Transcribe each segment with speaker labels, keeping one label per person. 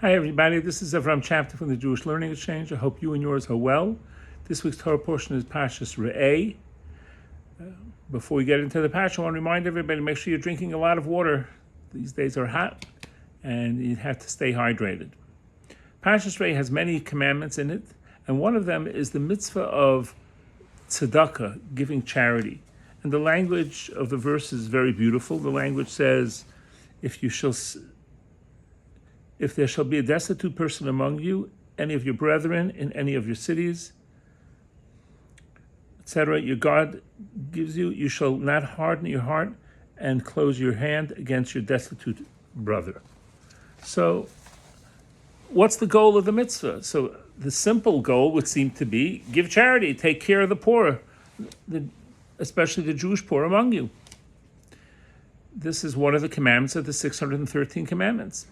Speaker 1: Hi everybody, this is Avrohom Czapnik from the Jewish Learning Exchange. I hope you and yours are well. This week's Torah portion is Parshat Rabbi. Before we get into the Parshat, I want to remind everybody to make sure you're drinking a lot of water. These days are hot and you have to stay hydrated. Parshat Rabbi has many commandments in it, and one of them is the mitzvah of tzedakah, giving charity. And the language of the verse is very beautiful. The language says, if there shall be a destitute person among you, any of your brethren in any of your cities, etc., your God gives you, you shall not harden your heart and close your hand against your destitute brother. So, what's the goal of the mitzvah? So, the simple goal would seem to be give charity, take care of the poor, especially the Jewish poor among you. This is one of the commandments of the 613 commandments.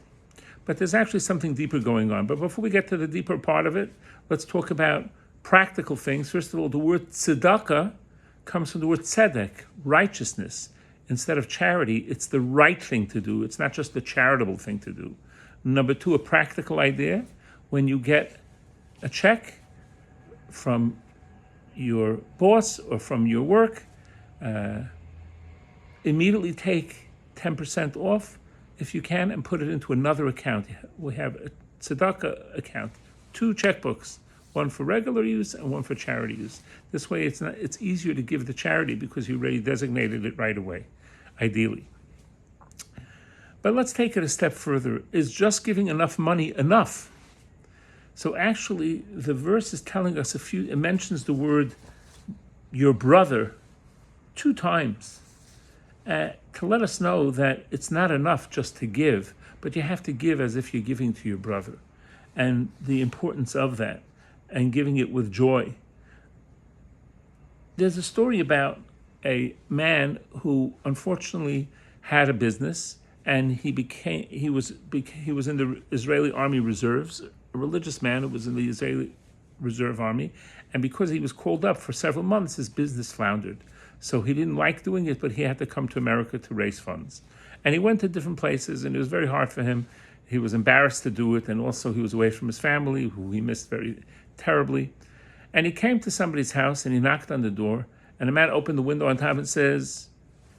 Speaker 1: But there's actually something deeper going on. But before we get to the deeper part of it, let's talk about practical things. First of all, the word tzedakah comes from the word tzedek, righteousness. Instead of charity, it's the right thing to do. It's not just the charitable thing to do. Number two, a practical idea. When you get a check from your boss or from your work, immediately take 10% off if you can and put it into another account. We have a tzedakah account, 2 checkbooks, one for regular use and one for charity use. This way it's easier to give the charity because you already designated it right away, ideally. But let's take it a step further. Is just giving enough money enough? So actually the verse is telling us it mentions the word your brother 2 times. To let us know that it's not enough just to give, but you have to give as if you're giving to your brother, and the importance of that, and giving it with joy. There's a story about a man who unfortunately had a business, and he was in the Israeli Army Reserves, a religious man who was in the Israeli Reserve Army, and because he was called up for several months, his business floundered. So he didn't like doing it, but he had to come to America to raise funds. And he went to different places, and it was very hard for him. He was embarrassed to do it, and also he was away from his family, who he missed very terribly. And he came to somebody's house, and he knocked on the door, and a man opened the window on top and says,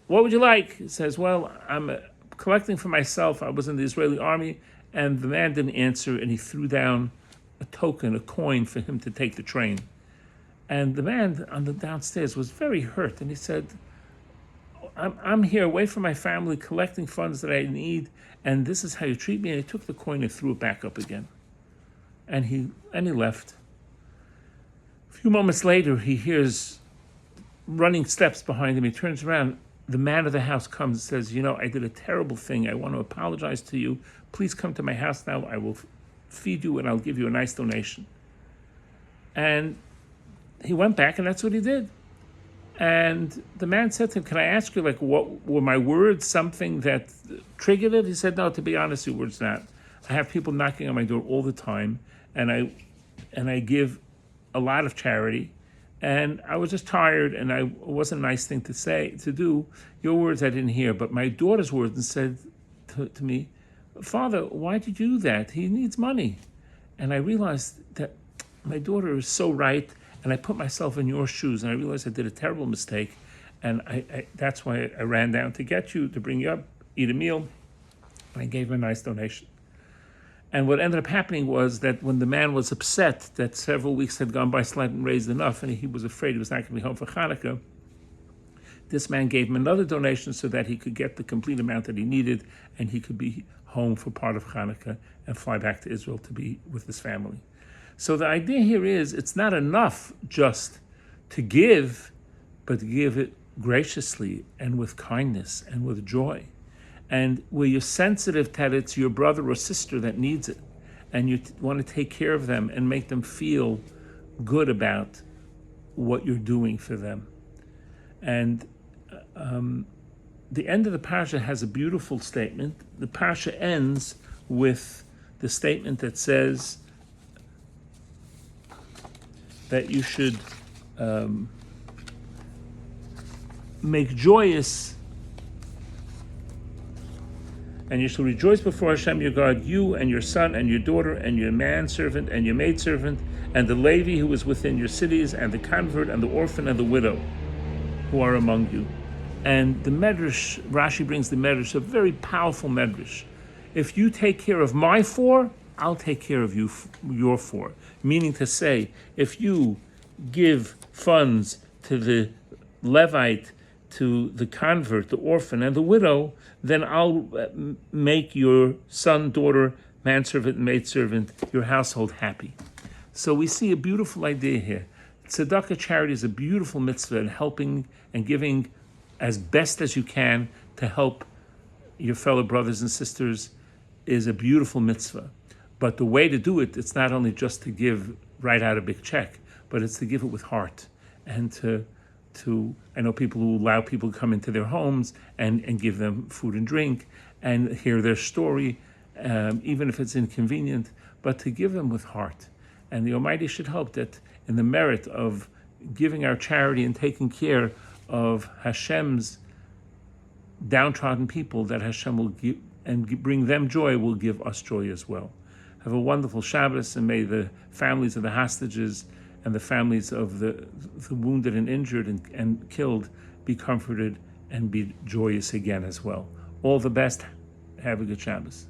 Speaker 1: "What would you like?" He says, "Well, I'm collecting for myself. I was in the Israeli army." And the man didn't answer, and he threw down a token, a coin, for him to take the train. And the man on the downstairs was very hurt, and he said, I'm here away from my family collecting funds that I need, and this is how you treat me. And he took the coin and threw it back up again. And he left. A few moments later, he hears running steps behind him. He turns around. The man of the house comes and says, I did a terrible thing. I want to apologize to you. Please come to my house now. I will feed you and I'll give you a nice donation. And he went back, and that's what he did. And the man said to him, "Can I ask you, what were my words something that triggered it?" He said, "No, to be honest, your words not. I have people knocking on my door all the time, and I give a lot of charity, and I was just tired, and it wasn't a nice thing to do. Your words I didn't hear, but my daughter's words and said to me, 'Father, why did you do that? He needs money.' And I realized that my daughter is so right. And I put myself in your shoes, and I realized I did a terrible mistake, and that's why I ran down to get you, to bring you up, eat a meal, and I gave him a nice donation." And what ended up happening was that when the man was upset that several weeks had gone by, still hadn't raised enough, and he was afraid he was not going to be home for Hanukkah, this man gave him another donation so that he could get the complete amount that he needed, and he could be home for part of Hanukkah and fly back to Israel to be with his family. So the idea here is it's not enough just to give, but to give it graciously and with kindness and with joy. And where you're sensitive that it's your brother or sister that needs it, and you want to take care of them and make them feel good about what you're doing for them. And the end of the Parsha has a beautiful statement. The Parsha ends with the statement that says that you should make joyous And you shall rejoice before Hashem your God, you and your son and your daughter and your manservant and your maidservant and the Levi who is within your cities and the convert and the orphan and the widow who are among you. And the Medrash, Rashi brings the Medrash, a very powerful Medrash. If you take care of my four, I'll take care of your four. Meaning to say, if you give funds to the Levite, to the convert, the orphan, and the widow, then I'll make your son, daughter, manservant, and maidservant, your household happy. So we see a beautiful idea here. Tzedakah, charity, is a beautiful mitzvah, and helping and giving as best as you can to help your fellow brothers and sisters is a beautiful mitzvah. But the way to do it, it's not only just to give right out a big check, but it's to give it with heart, and to I know people who allow people to come into their homes and give them food and drink and hear their story, even if it's inconvenient, but to give them with heart. And the Almighty should hope that in the merit of giving our charity and taking care of Hashem's downtrodden people, that Hashem will give and bring them joy, will give us joy as well. Have a wonderful Shabbos, and may the families of the hostages and the families of the wounded and injured and killed be comforted and be joyous again as well. All the best. Have a good Shabbos.